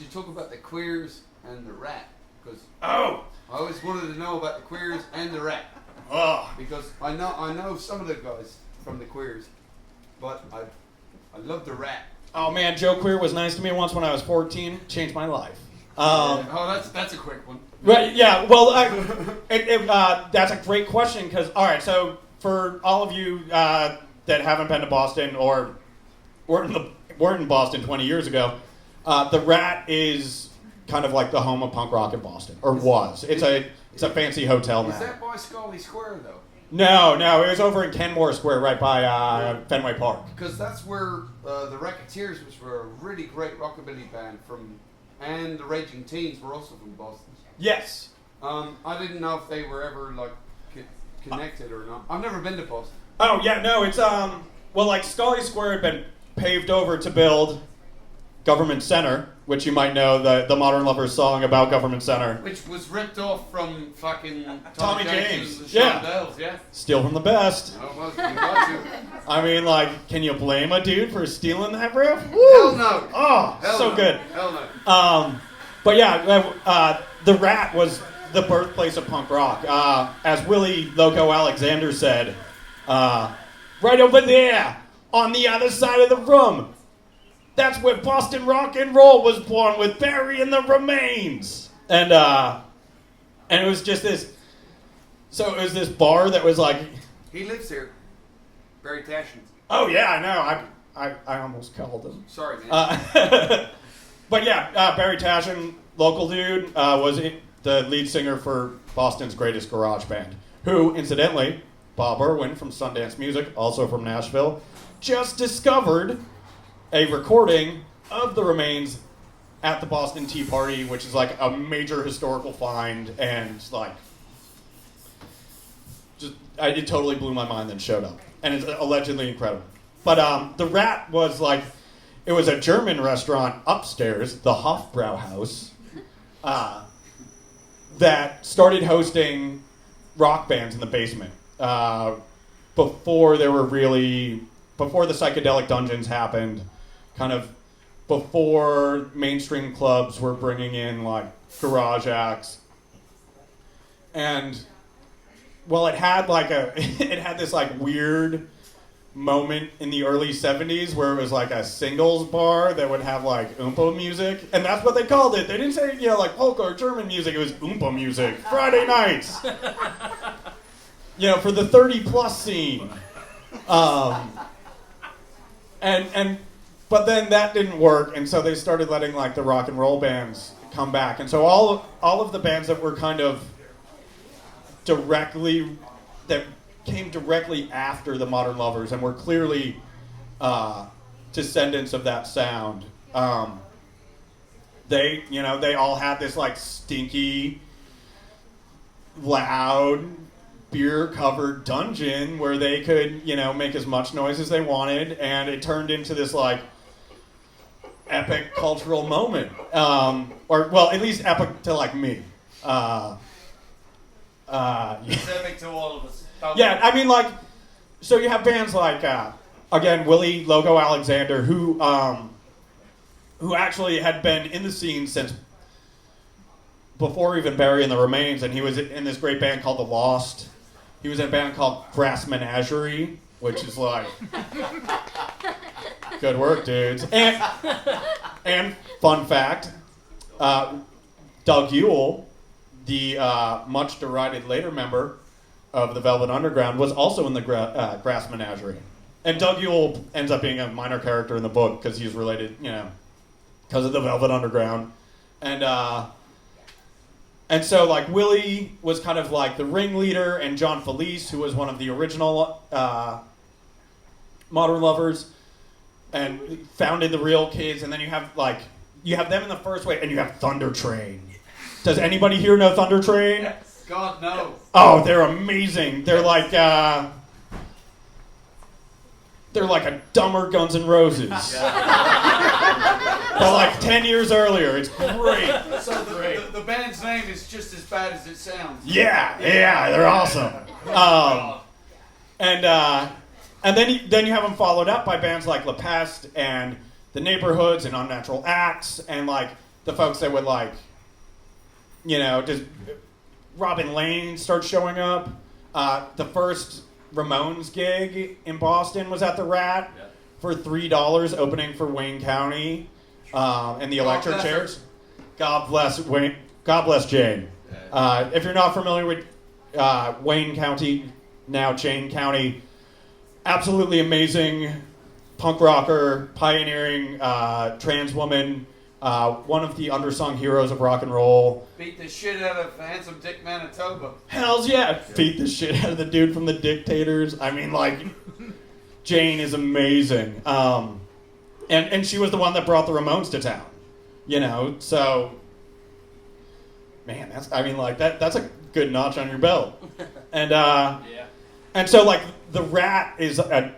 you talk about the Queers and the Rat? Because I always wanted to know about the Queers and the Rat. Oh. Because I know some of the guys from the Queers, but I love the Rat. Oh man, Joe Queer was nice to me once when I was 14. Changed my life. That's a quick one. Right? Yeah. Well, that's a great question because all right. So for all of you that haven't been to Boston or weren't in Boston 20 years ago, the Rat is kind of like the home of punk rock in Boston, or was. It's a fancy hotel now. Is that by Scully Square though? No, it was over in Kenmore Square, right by Fenway Park. Because that's where the Racketeers, which were a really great rockabilly band and the Raging Teens were also from Boston. Yes. I didn't know if they were ever like connected or not. I've never been to Boston. Oh yeah, no, it's like Scully Square had been paved over to build Government Center, which you might know the Modern Lovers song about Government Center, which was ripped off from fucking Tommy James. And Yeah. Shondells, yeah. Steal from the best. Oh, well, you got to. I mean, like, can you blame a dude for stealing that riff? Hell no. Oh, Hell so no. good. Hell no. But yeah, the Rat was the birthplace of punk rock. As Willie Loco Alexander said, right over there on the other side of the room. That's where Boston rock and roll was born, with Barry and the Remains. And it was just this. So it was this bar that was like. He lives here, Barry Tashin. Oh yeah, I know. I almost called him. Sorry, man. But yeah, Barry Tashin, local dude, was the lead singer for Boston's greatest garage band. Who, incidentally, Bob Irwin from Sundance Music, also from Nashville, just discovered a recording of the Remains at the Boston Tea Party, which is like a major historical find, and like, it totally blew my mind. Then showed up, and it's allegedly incredible. But the Rat was like, it was a German restaurant upstairs, the Hofbrauhaus, that started hosting rock bands in the basement before the psychedelic dungeons happened. Kind of before mainstream clubs were bringing in like garage acts, and well, it had this like weird moment in the early 70s where it was like a singles bar that would have like oompa music, and that's what they called it. They didn't say like polka or German music. It was oompa music. Friday nights, for the 30+ scene, But then that didn't work, and so they started letting like the rock and roll bands come back, and so all of the bands that were kind of that came directly after the Modern Lovers and were clearly descendants of that sound. They all had this like stinky, loud, beer-covered dungeon where they could make as much noise as they wanted, and it turned into this like epic cultural moment, or well, at least epic to like me. It's epic to all of us. Yeah, I mean, like, so you have bands like again Willie Loco Alexander, who actually had been in the scene since before even Barry and the Remains, and he was in this great band called The Lost. He was in a band called Grass Menagerie, which is like, good work, dudes. And fun fact, Doug Yule, the much derided later member of the Velvet Underground, was also in the Grass Menagerie. And Doug Yule ends up being a minor character in the book because he's related, because of the Velvet Underground. And so, like, Willie was kind of like the ringleader, and John Felice, who was one of the original Modern Lovers, and founded the Real Kids, and then you have them in the first wave, and you have Thunder Train. Does anybody here know Thunder Train? Yes. God, no. Oh, they're amazing. They're like a dumber Guns N' Roses. But like 10 years earlier. It's great. So the band's name is just as bad as it sounds. Yeah, they're awesome. And then you have them followed up by bands like La Peste and The Neighborhoods and Unnatural Acts, and like the folks that would like, just Robin Lane starts showing up. The first Ramones gig in Boston was at the Rat for $3, opening for Wayne County and the electric chairs. God bless Wayne. God bless Jane. If you're not familiar with Wayne County, now Jane County, absolutely amazing punk rocker, pioneering trans woman, one of the undersung heroes of rock and roll. Beat the shit out of Handsome Dick Manitoba. Hells yeah. Beat the shit out of the dude from the Dictators. I mean, like, Jane is amazing. And she was the one that brought the Ramones to town. So, man, that's a good notch on your belt. And and so, like, the Rat is a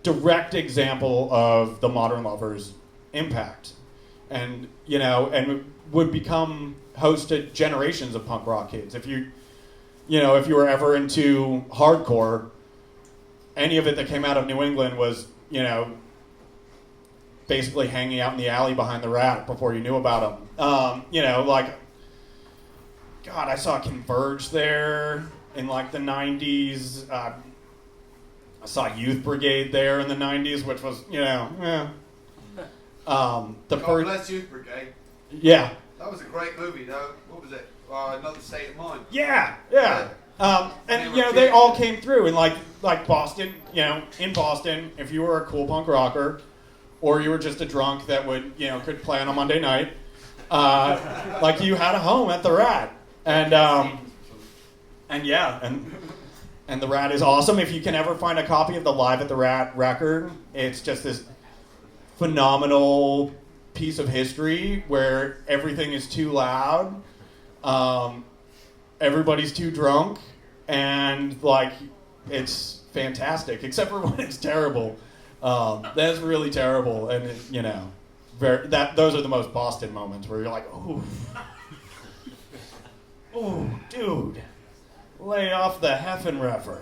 direct example of the Modern Lovers' impact. And, and would become host to generations of punk rock kids. If you were ever into hardcore, any of it that came out of New England was, basically hanging out in the alley behind the Rat before you knew about them. God, I saw Converge there in like the 90s. I saw Youth Brigade there in the 90s, which was, God bless Youth Brigade. Yeah. That was a great movie, though. What was it? Another State of Mind. Yeah. And they all came through, and like Boston, in Boston, if you were a cool punk rocker, or you were just a drunk that would, could play on a Monday night, like you had a home at the Rat, and the Rat is awesome. If you can ever find a copy of the Live at the Rat record, it's just this phenomenal piece of history where everything is too loud, everybody's too drunk, and like it's fantastic, except for when it's terrible. That's really terrible, and those are the most Boston moments where you're like, oh, dude, lay off the Heffenreffer.